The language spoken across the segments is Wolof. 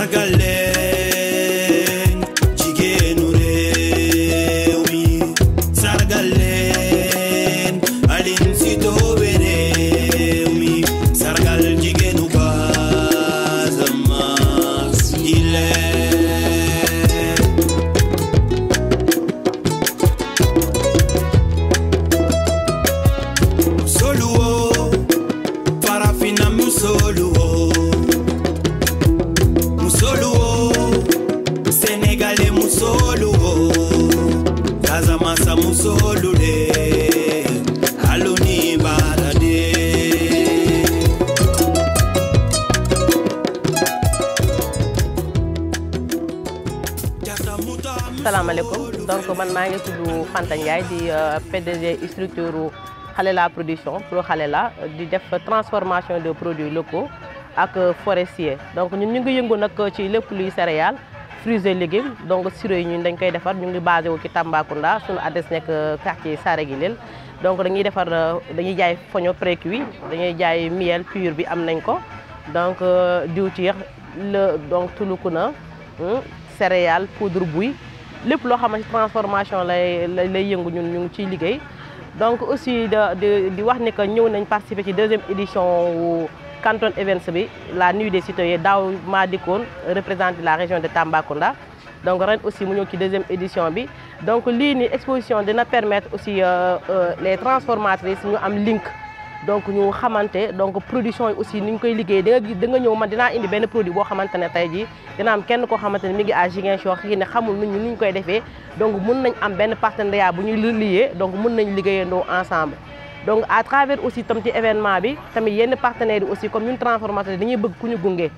sargal leen jigéenu réew mi sargal leen Aline Sitoé réew mi sargal jigéenu Casamance Sénégalais musoluo Casamance musolule aloni barade. Salam alaikum. Donc man maa ngi tudd Fanta Ndiaye di PDG structure Halela production pro Halela di def transformation de produits locaux ak forestier. Donc ñun ñu ngi yëngu nag ci lépp luy céréales, fruits et légumes. Donc sirop yi ñun dañ koy defar ñu ngi basé wu ci Tambacounda suñu adresse nekk quartier Saragilel. Donc dañuy defar dañuy jaay foño précuit, dañuy jaay miel pur bi am nañ ko. Donc diwtiir donc tulukuna céréales poudre buy lépp loo xamante transformation lay yëngu ñun ñu ngi ciy liggéey. Donc aussi di wax ni que ñëw nañ participer ci deuxième édition wu Canton Events bi la nuit des citoyens daaw maa dikkoon représenter la région de Tambacounda. Donc ren aussi mu ñëw ci deuxième édition bi. Donc lii ni exposition dina permettre aussi les transformatrices ñu am link. Donc ñu xamante donc production yi aussi ni ñu koy liggéey da nga ñëw man dinaa indi benn produit boo xamante ne tey jii dina am kenn koo xamante ne mi ngi à Ziguinchor xëy na xamul nit ñi ni ñu koy defee donc mun nañ am benn partenariat bu ñuy lié donc mun nañ liggéeyandoo ensemble. Donc à travers aussi tam ci événement bi tamit yenn partenaires yi aussi comme ñun transformateur dañuy bëgg ku ñu gunge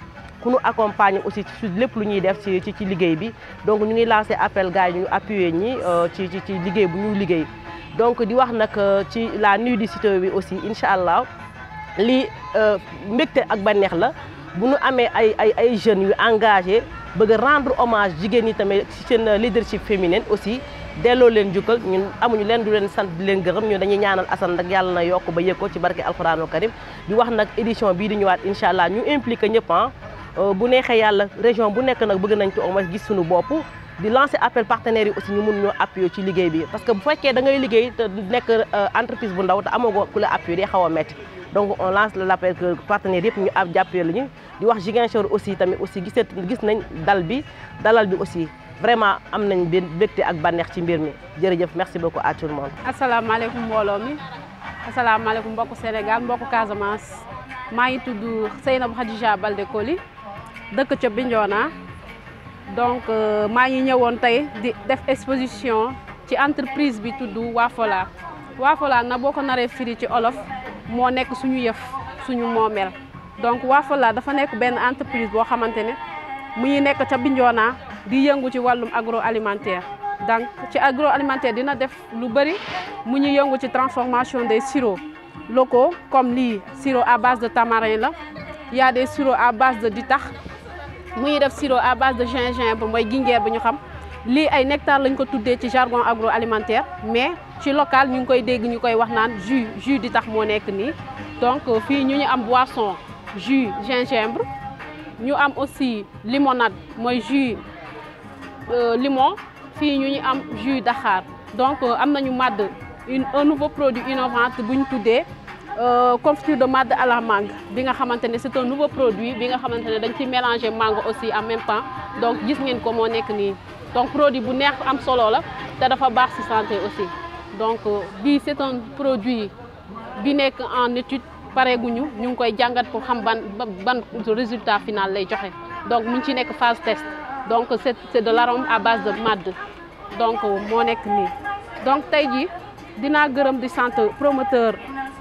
ku ñu accompagner aussi ci lépp lu ñuy def ci liggéey bi donc ñu ngi lancé appel gars yi ñu appuyer ñi ci liggéey bu ñu liggéey. Donc di wax nag ci la nuit du citoyen bi aussi incha allah lii mbégte ak bànneex la bu ñu amee ay jeunes yu engagé bëgg rendre hommage jigéen ñi tamit ci seen leadership féminine aussi delloo leen jukkal ñun amuñu leen du leen sant di leen gërëm ñun dañuy ñaanal Assane nag yàlla na yokk ba yëg ko ci barke alxuraanul karim di wax nag édition bii di ñëwaat incha allah ñu impliqué ñëpp bu neexee yàlla région bu nekk nag bëgg nañ ci au moins gis suñu bopp. di lancer appel partenaires yi aussi ñu mun ñoo appuyer ci liggéey bi parce que bu fekkee da ngay liggéey te nekk entreprise bu ndaw te amoo ku la appuyer day xaw a métti donc on lance l'appel que partenaires yëpp ñu jàppale la ñu di wax Ziguinchor aussi tamit aussi gis nañ dalal bi aussi vraiment am nañ benn mbégte ak bànneex ci mbir mi jërëjëf merci beaucoup à tout le monde. asalaamaaleykum mbooloo mi asalaamaaleykum mbokku Sénégal mbokku Casamance maa ngi tudd Seynabou Khadija Balde Koli dëkk ca Bignona. Donc maa ngi ñëwoon tey di def exposition ci entreprise bi tudd Wafola Wafola na boo ko naree firi ci olof moo nekk suñu yëf suñu moomeel. Donc Wafola dafa nekk benn entreprise boo xamante ne mu ngi nekk ca Bignona di yëngu ci wàllum agroalimentaire. Donc ci agroalimentaire dina def lu bëri mu ngi yëngu ci transformation des sirops locaux comme lii sirop à base de tamarin la y a des sirops à base de ditax. mu ngi def sirop à base de gingembre mooy gingeer bi ñu xam lii ay nectar lañ ko tuddee ci jargon agroalimentaire mais ci local ñu ngi koy dégg ñu koy wax naan jus di tax moo nekk nii. Donc fii ñu am boisson jus gingembre ñu am aussi limonade mooy jus limon fii ñu am jus daxaar. Donc am nañu madd un nouveau produit innovant bu ñu tuddee confiture de madde à la mangue bi nga xamante ne c'est un nouveau produit bi nga xamante ne dañ ci mélanger mangue aussi en même temps donc gis ngeen ko moo nekk nii donc produit bu neex am solo la te dafa baax ci santé aussi. Donc bii c'est un produit bi nekk en étude pareeguñu ñu ngi koy jàngat pour xam ban résultat final lay joxe donc mu ngi ci nekk phase test donc c'est de l'arôme à base de madde donc moo nekk nii. Donc tey jii dinaa gërëm di sant promoteur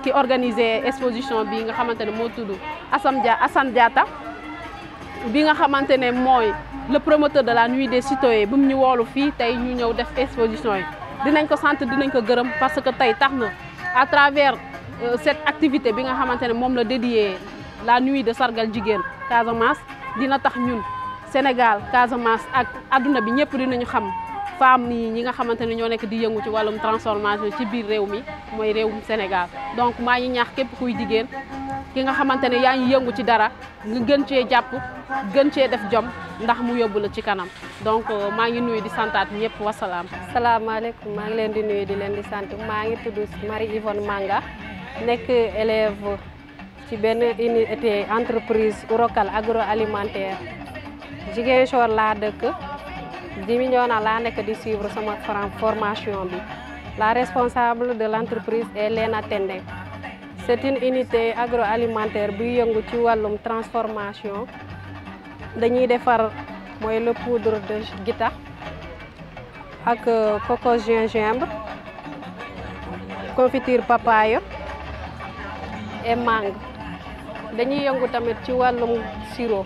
qui organisé exposition bi nga xamante ne moo tudd Assane Diatta bi nga xamante ne mooy le promoteur de la nuit des citoyens bu mu ñu woolu fii tey ñu ñëw def exposition yi dinañ ko sant dinañ ko gërëm parce que tey tax na à travers cette activité bi nga xamante ne moom la dédié la nuit de sargal jigéen Casamance dina tax ñun Sénégal Casamance ak adduna bi ñëpp dinañu xam femmes ñi nga xamante ne ñoo nekk di yëngu ci wàllum transformation ci biir réew mi mooy réewum Sénégal. Donc maa ngi ñaax képp kuy jigéen ki nga xamante ne yaa ngi yëngu ci dara nga gën cee jàpp gën cee def jom ndax mu yóbbu la ci kanam donc maa ngi nuyu di santaat ñëpp wasalaam. salaamaaleykum maa ngi leen di nuyu di leen di sant maa ngi tudd Marie Yvonne Manga nekk élève ci benn unité entreprise Urocal agroalimentaire Ziguinchor laa dëkk Bignona laa nekk di suivre sama formation bi. La responsable de l'entreprise est Léna Tendeng. C'est une unité agroalimentaire bu yëngu ci wàllum transformation dañuy defar mooy le poudre de gita ak coco gingembre confiture papaye et mangue dañuy yëngu tamit ci wàllum sirop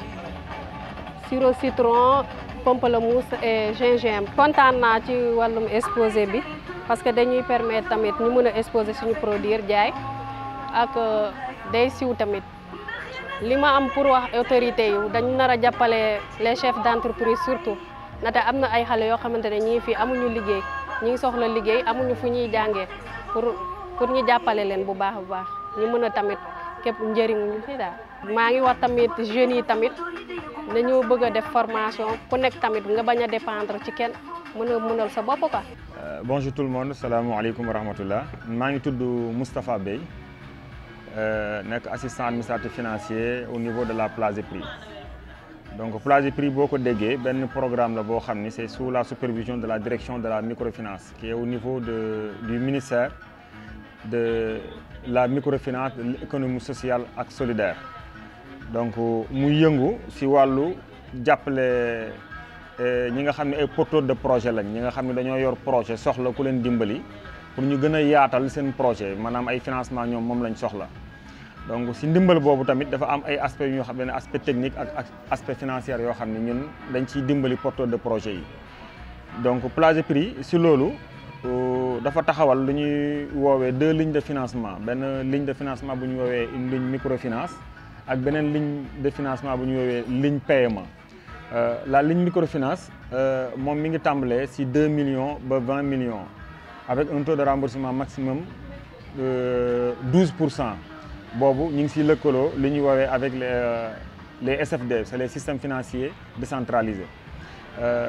citron pamplemousse et gingembre. kontaan naa ci wàllum exposé bi parce que dañuy permettre tamit ñu mën a exposer suñu produit jaay ak day siw tamit li ma am pour wax autorité yi dañu nar a jàppale les chefs d'entreprise surtout ndaxte am na ay xale yoo xamante ne ñii fii amuñu liggéey ñi ngi soxla liggéey amuñu fu ñuy jàngee pour ñu jàppale leen bu baax ñu mën a tamit képp njëriñu ñu fi daal. maa ngi wax tamit jeunes yi tamit dañoo bëgg a def formation ku nekk tamit nga bañ a dépendre ci kenn mën a mënal sa bopp quoi. Bonjour tout le monde, salaamaaleykum wa rahmatullah. maa ngi tudd Moustapha Bey nekk assistant administratif financier au niveau de la Place Prix. Donc Place Prix boo ko déggee benn programme la boo xam ni c'est sous la supervision de la direction de la microfinance qui est au niveau du ministère de la microfinance, de l'économie sociale ak solidaire. Donc muy yëngu si wàllu jàppale ñi nga xam ne ay porteurs de projet lañ ñi nga xam ne dañoo yor projet soxla ku leen dimbali pour ñu gën a yaatal seen projet maanaam ay financement ñoom moom lañ soxla. Donc si ndimbal boobu tamit dafa am ay aspects yu ñu xam ne aspect technique ak aspect financier yoo xam ne ñun dañ ciy dimbali porteurs de projet yi. Donc Place Prix si loolu dafa taxawal lu ñuy woowee 2 lignes de financement benn ligne de financement bu ñu woowee une ligne microfinance ak beneen ligne de financement bu ñu woowee ligne PME. La ligne microfinance moom mi ngi tàmbalee si 2 millions ba 20 millions avec un taux de remboursement maximum de 12%. boobu ñu ngi si lëkkaloo li ñuy woowee avec les SFD c'est les systèmes financiers décentralisés.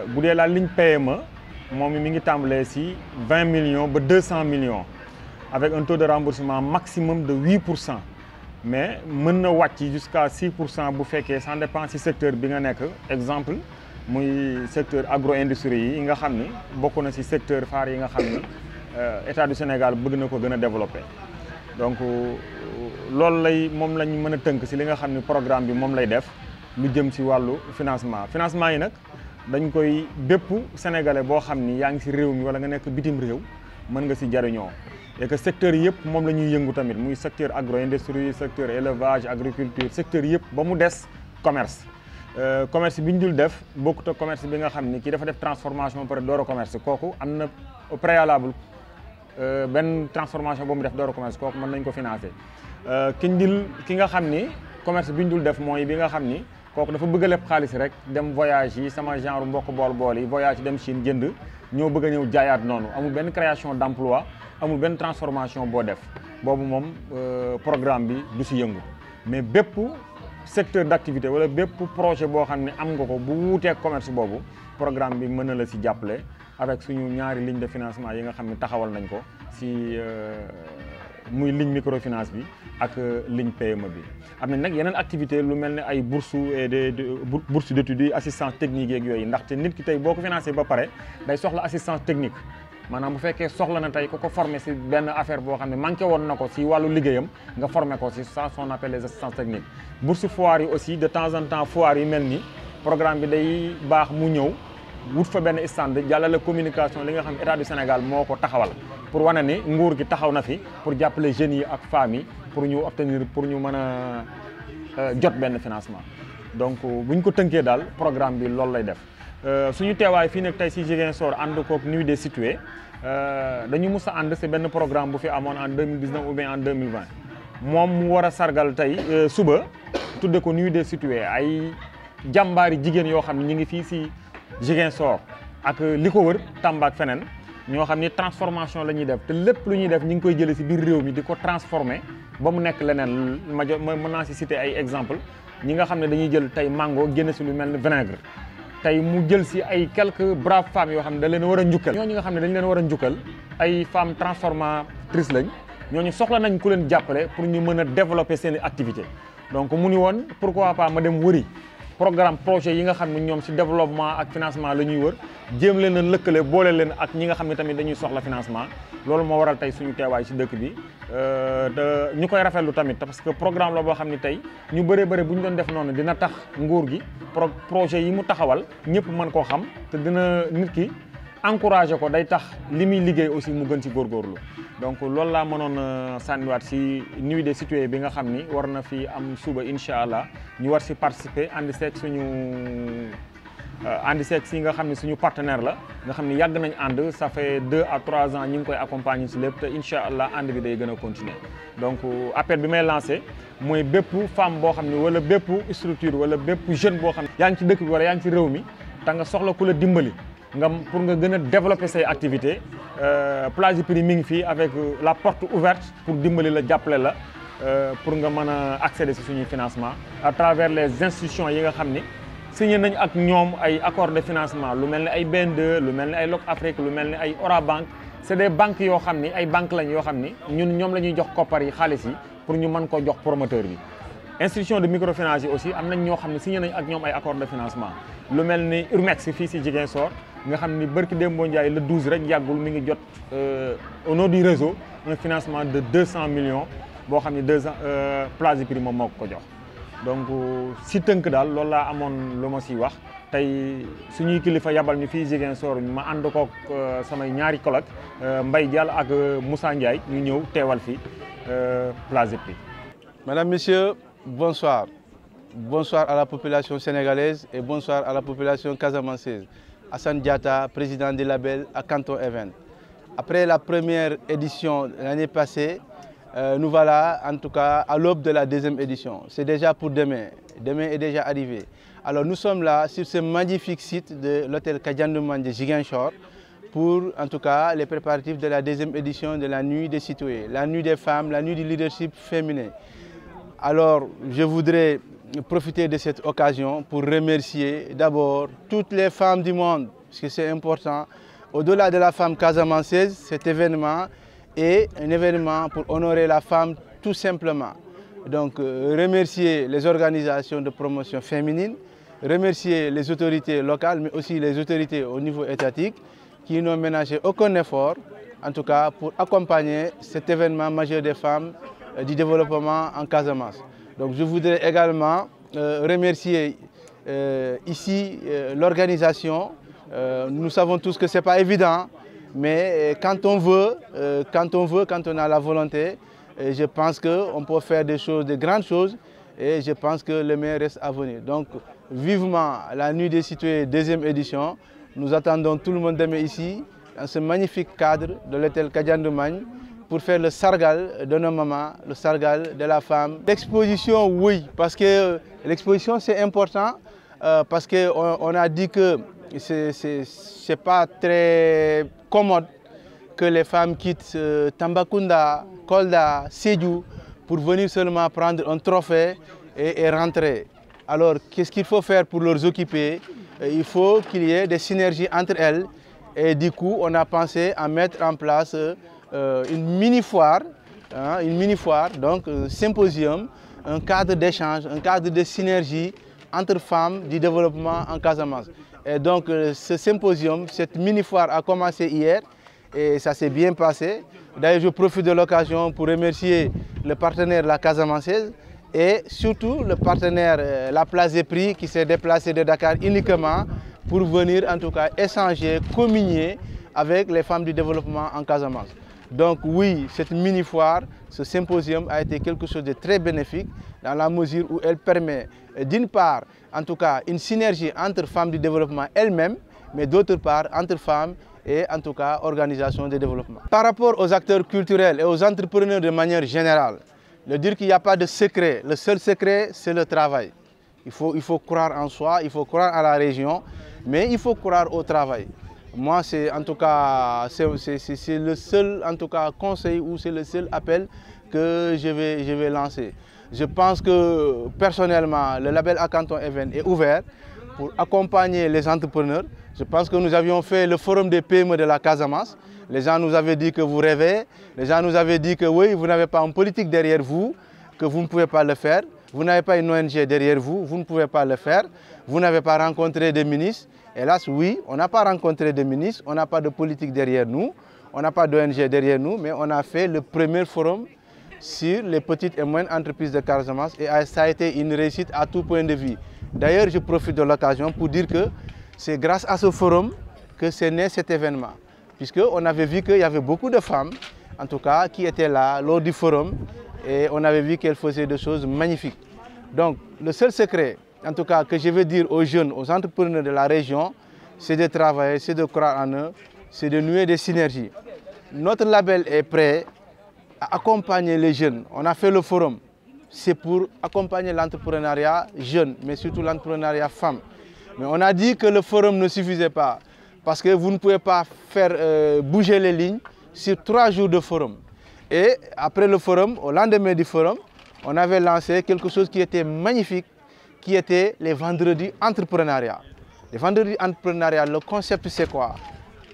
bu dee la ligne PME moom mi ngi tàmbalee si 20 millions ba 200 millions avec un taux de remboursement maximum de 8%. mais mën na wàcc jusqu'à 6% bu fekkee ça dépend ci secteur bi nga nekk exemple muy secteur agro-industrie yi nga xam ni bokk na ci secteur phare yi nga xam ni État du Sénégal bëgg na ko gën a développer. donc loolu moom lañ mën a tënk ci li nga xam ni programme bi moom lay def lu jëm ci wàllu financement yi nag dañ koy bépp sénégalais boo xam ni yaa ngi ci réew mi walla nga nekk bitim réew mën nga ci jariñoo. et que secteur yëpp moom la ñuy yëngu tamit muy secteur agro-industrie secteur élevage agriculture secteur yëpp ba mu des commerce. commerce bi ñu dul def bokkut ak commerce bi nga xam ni kii dafa def transformation ba pare door a commerce kooku am na au préalable benn transformation ba mu def door a commerce kooku mën nañ ko financer. ki nga xam ni commerce bi ñu dul def mooy bi nga xam ni kooku dafa bëgg a leb xaalis rek dem voyage yi sama genre mbokk bool yi voyage dem Chine jënd ñoo bëgg a ñëw jaayaat noonu amul benn création d'emploi. amul benn transformation boo def boobu moom programme bi du ci yëngu mais bépp secteur d'activité wala bépp projet boo xam ne am nga ko bu wuuteeg commerce boobu programme bi mën na la ci jàppale avec suñu ñaari ligne de financement yi nga xam ne taxawal nañ ko ci muy ligne microfinance bi ak ligne PME bi. am nañ nag yeneen activité lu mel ne ay bourses et des bourses d'études assistance technique yeeg yooyu ndaxte nit ki tey boo ko financé ba pare day soxla assistance technique. maanaam bu fekkee soxla na tey ku ko formé ci benn affaire boo xam ne manqué woon na ko ci wàllu liggéeyam nga formé ko ci ça on appelle les assistances techniques. bourse foire yi aussi de temps en temps foire yi mel ni programme bi day baax mu ñëw wut fa benn stand jàllale communication li nga xam État du Sénégal moo ko taxawal pour wane ni nguur gi taxaw na fi pour jàppale jeunes yi ak femmes yi pour ñu obtenir pour ñu mën a jot benn financement. donc bu ñu ko tënkee daal programme bi loolu lay def. suñu teewaay fii nag tey ci Ziguinchor ànd kook Nuit des Situés dañu mus a ànd ci benn programme bu fi amoon en 2019 ou bien en 2020 moom mu war a sargal tey suba tudde ko Nuit des Situés ay jàmbaari jigéen yoo xam ne ñu ngi fii ci Ziguinchor ak li ko wër Tamba ak feneen ñoo xam ni transformation la ñuy def te lépp lu ñuy def ñu ngi koy jëlee ci biir réew mi di ko transformer ba mu nekk leneen mën naa ci citer ay exemple ñi nga xam ne dañuy jël tey mango génne ci lu mel ni vinaigre tey mu jël si ay quelques braves femmes yoo xam ne da leen war a njukkal. ñooñu nga xam ne dañ leen war a njukkal ay femmes transformatrices lañ ñooñu soxla nañ ku leen jàppale pour ñu mën a développer seen activité donc mu ni woon pourquoi pas ma dem wëri programme projet yi nga xam ne ñoom si développement ak financement la ñuy wër jéem leen a lëkkale boole leen ak ñi nga xam ne tamit dañuy soxla financement loolu moo waral tey suñu teewaay si dëkk bi te ñu koy rafetlu tamit parce que programme la boo xam ne tey ñu bëree bëri bu ñu doon def noonu dina tax nguur gi projet yi mu taxawal ñëpp mën koo xam te dina nit ki encouragé ko day tax li muy liggéey aussi mu gën si góorgóorlu donc loolu laa mënoon sànniwaat si nuit des situés bi nga xam ni war na fi am suba incha allah ñu war si participer ànd seeg si nga xam ne suñu partenaire la nga xam ne yàgg nañ ànd ça fait 2 à 3 ans ñu ngi koy accompagner si lépp te incha allah ànd bi day gën a continuer donc appel bi may lancé mooy bépp femme boo xam ne wala bépp structure wala bépp jeune boo xam ne yaa ngi ci dëkk bi wala yaa ngi ci réew mi te nga soxla ku la dimbali pour nga gën a développer say activités Plasipri mi ngi fii avec la porte ouverte pour dimbali la jàppale la pour nga mën a accéder si suñuy financement à travers les institutions yi nga xam ni signé nañ ak ñoom ay accord de financement lu mel ni ay BN2 lu mel ni ay Loc Afrique lu mel ni ay Orabank c'est des banques yoo xam ni ay banques lañ yoo xam ni ñoom la ñuy jox koppar yi xaalis yi pour ñu mën ko jox promoteur bi. institution de microfinance yi aussi am nañ ñoo xam ne signé nañ ak ñoom ay accord de financement lu mel ni Urmex fii si Ziguinchor nga xam ni barki Dembo Ndiaye le 12 rek yàggul mi ngi jot au nom du réseau un financement de 200 millions boo xam ni Plasipri moom moo ko jox. donc si tënk daal loolu laa amoon lu ma siy wax tey suñuy kilifa yabal ñu fii Ziguinchor ma ànd koog samay ñaari collègues Mbaye Diall ak Moussa Ndiaye ñu ñëw teewal fii Plasipri. Madame, Monsieur, bonsoir. Bonsoir à la population sénégalaise et bonsoir à la population casamançaise. Hassan Diatta, président du label à Canton Event. Après la première édition l'année passée, nous voilà en tout cas à l'aube de la deuxième édition. C'est déjà pour demain. Demain est déjà arrivé. Alors nous sommes là sur ce magnifique site de l'hôtel Kadiandouman de Ziguinchor pour en tout cas les préparatifs de la deuxième édition de la nuit des citoyens, la nuit des femmes, la nuit du leadership féminin. Alors je voudrais profiter de cette occasion pour remercier d'abord toutes les femmes du monde, parce que c'est important. Au-delà de la femme casamançaise, cet événement est un événement pour honorer la femme tout simplement. Donc remercier les organisations de promotion féminine, remercier les autorités locales, mais aussi les autorités au niveau étatique qui n'ont ménagé aucun effort, en tout cas pour accompagner cet événement majeur des femmes du développement en Casamance. Donc je voudrais également remercier ici l'organisation. Nous savons tous que ce n'est pas évident, mais quand on veut, quand on a la volonté, je pense qu'on peut faire des choses, de grandes choses, et je pense que le meilleur reste à venir. Donc vivement la nuit des citoyens deuxième édition. Nous attendons tout le monde demain ici, dans ce magnifique cadre de l'hôtel Kadiandouman, pour faire le sargal de nos mamans, le sargal de la femme. L'exposition, oui, parce que l'exposition c'est important, parce qu'on a dit que ce n'est pas très commode que les femmes quittent Tambacounda, Kolda, Sédhiou, pour venir seulement prendre un trophée et rentrer. Alors, qu'est-ce qu'il faut faire pour les occuper? Il faut qu'il y ait des synergies entre elles. Et du coup, on a pensé à mettre en place une mini-foire, donc un symposium, un cadre d'échange, un cadre de synergie entre femmes du développement en Casamance. Et donc, ce symposium, cette mini-foire a commencé hier et ça s'est bien passé. D'ailleurs, je profite de l'occasion pour remercier le partenaire La Casamançaise et surtout le partenaire La Plasipri qui s'est déplacé de Dakar uniquement pour venir en tout cas échanger, communier avec les femmes du développement en Casamance. Donc oui, cette mini-foire, ce symposium a été quelque chose de très bénéfique dans la mesure où elle permet d'une part, en tout cas, une synergie entre femmes du développement elles-mêmes, mais d'autre part, entre femmes et en tout cas, organisations de développement. Par rapport aux acteurs culturels et aux entrepreneurs de manière générale, de dire qu'il n'y a pas de secret. Le seul secret, c'est le travail. Il faut croire en soi, il faut croire à la région, mais il faut croire au travail. Moi, c'est en tout cas, c'est le seul en tout cas, conseil ou c'est le seul appel que je vais lancer. Je pense que personnellement, le label à Canton Event est ouvert pour accompagner les entrepreneurs. Je pense que nous avions fait le forum des PME de la Casamance. Les gens nous avaient dit que vous rêvez, les gens nous avaient dit que oui, vous n'avez pas une politique derrière vous, que vous ne pouvez pas le faire. Vous n'avez pas une ONG derrière vous, vous ne pouvez pas le faire. Vous n'avez pas rencontré des ministres. Hélas, oui, on n'a pas rencontré de ministres, on n'a pas de politique derrière nous, on n'a pas d'ONG derrière nous, mais on a fait le premier forum sur les petites et moyennes entreprises de Casamance et ça a été une réussite à tout point de vue. D'ailleurs, je profite de l'occasion pour dire que c'est grâce à ce forum que c'est né cet événement, puisqu'on avait vu qu'il y avait beaucoup de femmes, en tout cas, qui étaient là lors du forum et on avait vu qu'elles faisaient des choses magnifiques. Donc, le seul secret, en tout cas, que je veux dire aux jeunes, aux entrepreneurs de la région, c'est de travailler, c'est de croire en eux, c'est de nouer des synergies. Notre label est prêt à accompagner les jeunes. On a fait le forum, c'est pour accompagner l'entrepreneuriat jeune, mais surtout l'entrepreneuriat femme. Mais on a dit que le forum ne suffisait pas, parce que vous ne pouvez pas faire bouger les lignes sur 3 jours de forum. Et après le forum, au lendemain du forum, on avait lancé quelque chose qui était magnifique, qui était les vendredis entrepreneuriat. Les vendredis entrepreneuriat, le concept c'est quoi?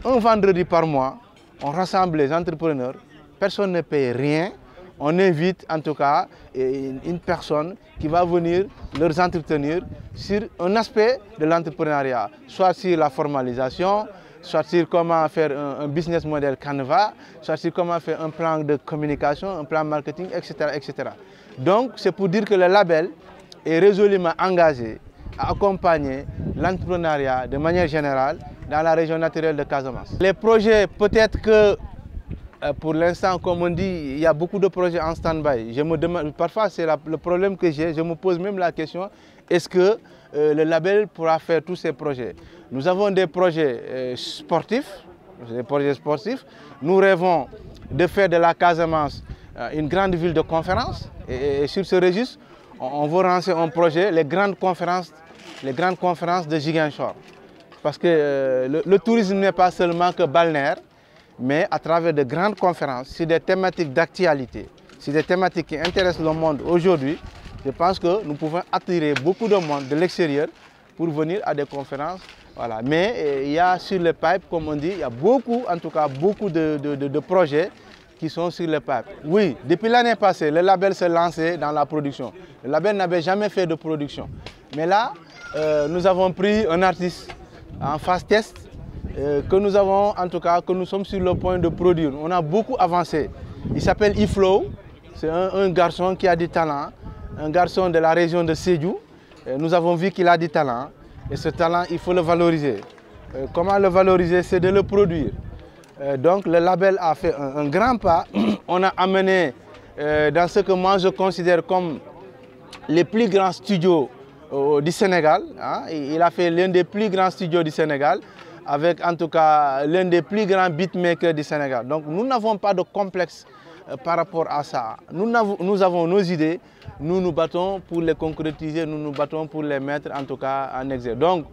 Un vendredi par mois, on rassemble les entrepreneurs, personne ne paye rien, on invite en tout cas une personne qui va venir leur entretenir sur un aspect de l'entrepreneuriat, soit sur la formalisation, soit sur comment faire un business model Canva, soit sur comment faire un plan de communication, un plan marketing, etc. etc. Donc c'est pour dire que le label est résolument engagé à accompagner l'entrepreneuriat de manière générale dans la région naturelle de Casamance. Les projets, peut-être que pour l'instant, comme on dit, il y a beaucoup de projets en stand-by. Je me demande, parfois c'est le problème que j'ai, je me pose même la question, est-ce que le label pourra faire tous ces projets? Nous avons des projets sportifs, Nous rêvons de faire de la Casamance une grande ville de conférence. Et sur ce registre, on veut lancer un projet, les grandes conférences de Ziguinchor. Parce que le tourisme n'est pas seulement que balnéaire, mais à travers de grandes conférences sur des thématiques d'actualité, sur des thématiques qui intéressent le monde aujourd'hui. Je pense que nous pouvons attirer beaucoup de monde de l'extérieur pour venir à des conférences. Voilà. Mais il y a sur le pipe, comme on dit, il y a beaucoup, en tout cas beaucoup de projets qui sont sur le pipe. Oui, depuis l'année passée, le label s'est lancé dans la production. Le label n'avait jamais fait de production. Mais là, nous avons pris un artiste en phase test que nous avons, en tout cas, que nous sommes sur le point de produire. On a beaucoup avancé. Il s'appelle Iflow. C'est un garçon qui a du talent, un garçon de la région de Sédhiou. Nous avons vu qu'il a du talent et ce talent, il faut le valoriser. Comment le valoriser? C'est de le produire. Donc le label a fait un grand pas. On a amené dans ce que moi je considère comme les plus grands studios du Sénégal. Hein. Il a fait l'un des plus grands studios du Sénégal avec en tout cas l'un des plus grands beatmakers du Sénégal. Donc nous n'avons pas de complexe par rapport à ça. Nous avons nos idées, nous nous battons pour les concrétiser, nous nous battons pour les mettre en tout cas en exergue. Donc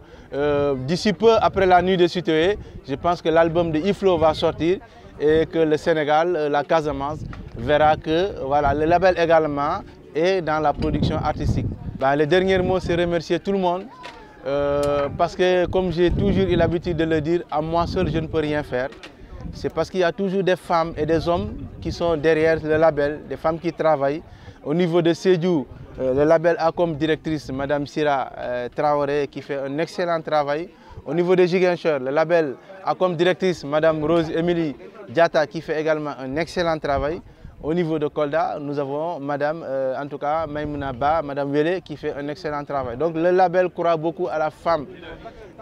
d'ici peu, après la nuit de Sutoé, je pense que l'album de Iflow va sortir et que le Sénégal, la Casamance, verra que voilà, le label également est dans la production artistique. Le dernier mot, c'est remercier tout le monde parce que comme j'ai toujours eu l'habitude de le dire, à moi seul je ne peux rien faire. C'est parce qu'il y a toujours des femmes et des hommes qui sont derrière le label, des femmes qui travaillent. Au niveau de Sédhiou, le label a comme directrice Mme Sira Traoré qui fait un excellent travail. Au niveau de Ziguinchor, le label a comme directrice Mme Rose Émilie Diatta qui fait également un excellent travail. Au niveau de Kolda, nous avons Mme, en tout cas, Maïmouna Ba, Mme Wele qui fait un excellent travail. Donc le label croit beaucoup à la femme.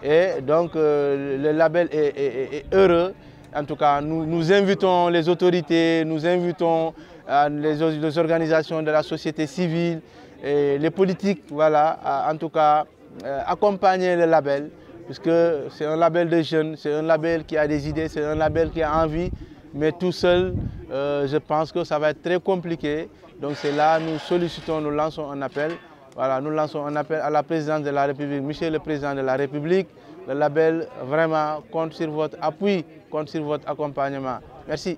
Et donc le label est heureux. En tout cas, nous invitons les autorités, nous invitons les organisations de la société civile, et les politiques, voilà, à, en tout cas, accompagner le label, puisque c'est un label de jeunes, c'est un label qui a des idées, c'est un label qui a envie, mais tout seul, je pense que ça va être très compliqué. Donc c'est là, nous sollicitons, nous lançons un appel. Voilà, nous lançons un appel à la présidente de la République, Monsieur le Président de la République. Le label vraiment compte sur votre appui, compte sur votre accompagnement. Merci.